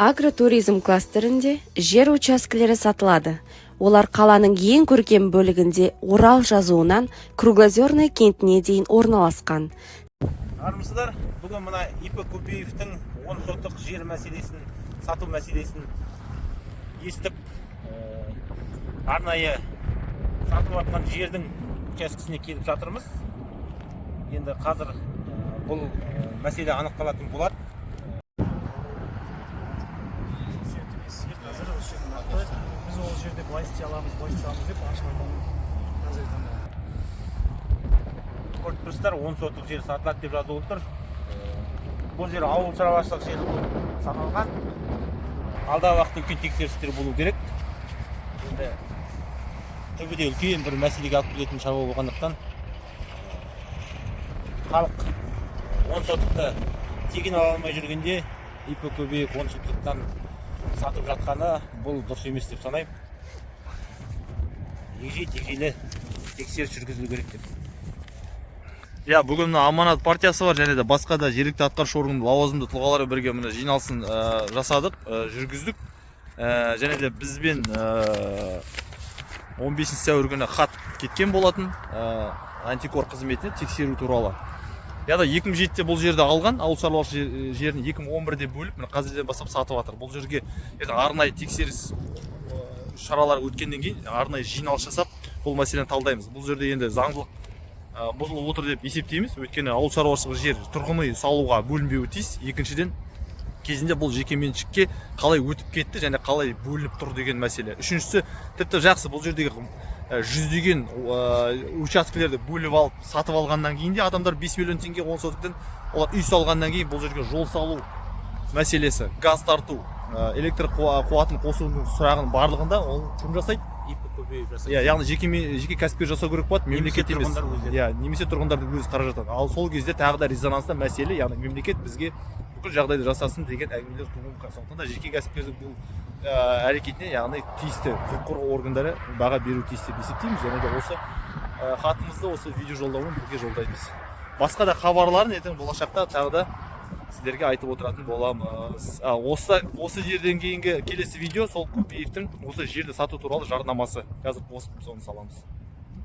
Агротуризм кластерінде жер учаскелері сатылады. Олар қаланың ең көркем бөлігінде Орал жазуынан Круглозерный кентіне дейін орналасқан. Армысыздар, бүгін мына ИП Көбеевтің 10 сотық жер мәселесін, сату мәселесін естіп, арнайы сатылып жатқан жердің учаскесіне келіп жатырмыз. Енді қазір бұл мәселе анықталатын болады. Biz o жерде былай істей аламыз деп ашылған қазір таңда. Көріп тұрсыздар, 10 сотық жер сатылады деп жазылып тұр. Бұл жер ауыл шаруашылық жері болып саналған. Алдағы уақытта үлкен тексерістер болу керек. Енді төбеде үлкен бір мәселеге алып келетін шаруа болғандықтан халық 10 сотықты тегін ала алмай жүргенде ИП Көбеев 10 сотықтан сатып жатқаны бұл дұрыс емес деп санаймын. Егжей-тегжейлі тексеріс жүргізілу керек деп. Бүгін Аманат партиясы бар, және де басқа да жергілікті атқарушы органның лауазымды тұлғалары бірге міне жиналысын жасадық, жүргіздік. Және де бізбен 15 сәуір күні хат кеткен болатын антикор қызметіне тексеру туралы. 2007-те бұл жерді алған, ауыл шаруашылық жерін 2011-де бөліп, қазірден бастап сатып жатыр. Бұл жерге арнайы тексеріс шаралары өткеннен кейін арнайы жиналыс жасап, бұл мәселені талдаймыз. Бұл жерде енді заңдылық бұзылып отыр деп есептейміз. Өйткені ауыл шаруашылық жер тұрғын үй салуға бөлінбеуі тиіс. Екіншіден, кезінде бұл жеке меншікке қалай өтіп кетті және қалай бөлініп тұр деген мәселе. Үшіншісі, тіпті жақсы, бұл жердегі жүздеген учаскелерді бөліп алып, сатып алғаннан кейін де адамдар 5 миллион теңге 10 сотықтан олар үй салғаннан кейін бұл жерге жол салу мәселесі, газ тарту, электр қуатын қосудың сұрағын барлығында ол кім жасайды? ИП Көбеев жасайды. Яғни жеке кәсіпкер жасау керек болады, мемлекет емес. Немесе тұрғындардың өзі қаражат. Ал сол кезде тағы да резонансты мәселе, яғни мемлекет бізге бүкіл жағдайды жасасын деген әңгімелер туындап сондықтан да жеке кәсіпкердің бұл әрекетіне, яғни тиісті құқық қорғау органдары баға беру тиіс деп есептейміз. Және де осы хатымызды осы видео жолдауын бірге жолдаймыз. Басқа да хабарларын ертең болашақта тағы да сіздерге айтып отыратын боламыз. Осы жерден кейінгі келесі видео сол Көбеевтің осы жерді сату туралы жарнамасы. Қазір қосып соны саламыз.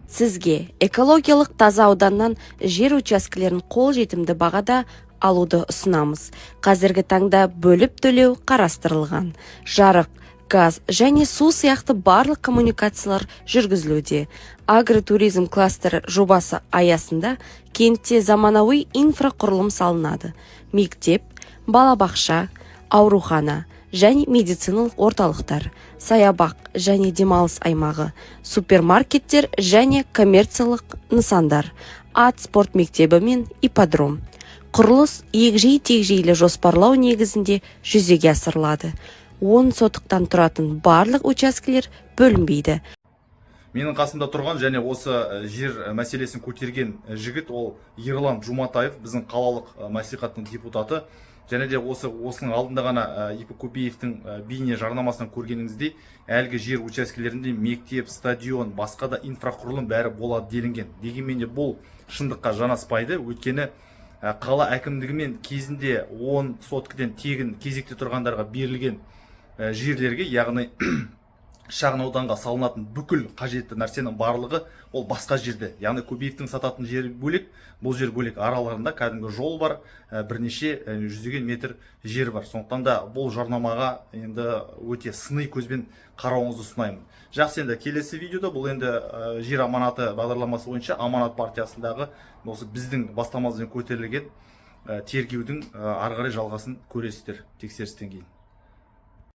Сізге экологиялық таза ауданнан жер учаскелерін қолжетімді бағада алуды ұсынамыз. Қазіргі таңда бөліп төлеу қарастырылған. Жарық, газ және су сияқты барлық коммуникациялар жүргізілуде. Агротуризм кластері жобасы аясында кентте заманауи инфрақұрылым салынады. Мектеп, балабақша, аурухана және медициналық орталықтар, саябақ және демалыс аймағы, супермаркеттер және коммерциялық нысандар, ат спорт мектебі мен ипподром. Құрылыс егжей-тегжейлі жоспарлау негізінде жүзеге асырылады. 10 сотықтан тұратын барлық учаскелер бөлінбейді. Менің қасымда тұрған және осы жер мәселесін көтерген жігіт ол Ерлан Жұматаев, біздің қалалық мәслихаттың депутаты. Және де осының алдында ғана ИП Көбеевтің бейне жарнамасынан көргеніңіздей, әлгі жер учаскелерінде мектеп, стадион, басқа да инфрақұрылым бәрі болады делінген. Дегенмен де бұл шындыққа жанаспайды. Өйткені қала әкімдігімен кезінде 10 соткіден тегін кезекте тұрғандарға берілген жерлерге, яғни шағын ауданға салынатын бүкіл қажетті нәрсенің барлығы ол басқа жерде. Яғни Көбеевтің сататын жері бөлек, бұл жер бөлек. Араларында кәдімгі жол бар, бірнеше жүздеген метр жер бар. Сондықтан да бұл жарнамаға енді өте сыни көзбен қарауыңызды ұсынаймын. Жақсы, енді келесі видеода бұл енді жер аманаты бағдарламасы бойынша Аманат партиясындағы осы біздің бастамамызбен көтерілген тергеудің ары қарай жалғасын көресіздер тексерістен кейін.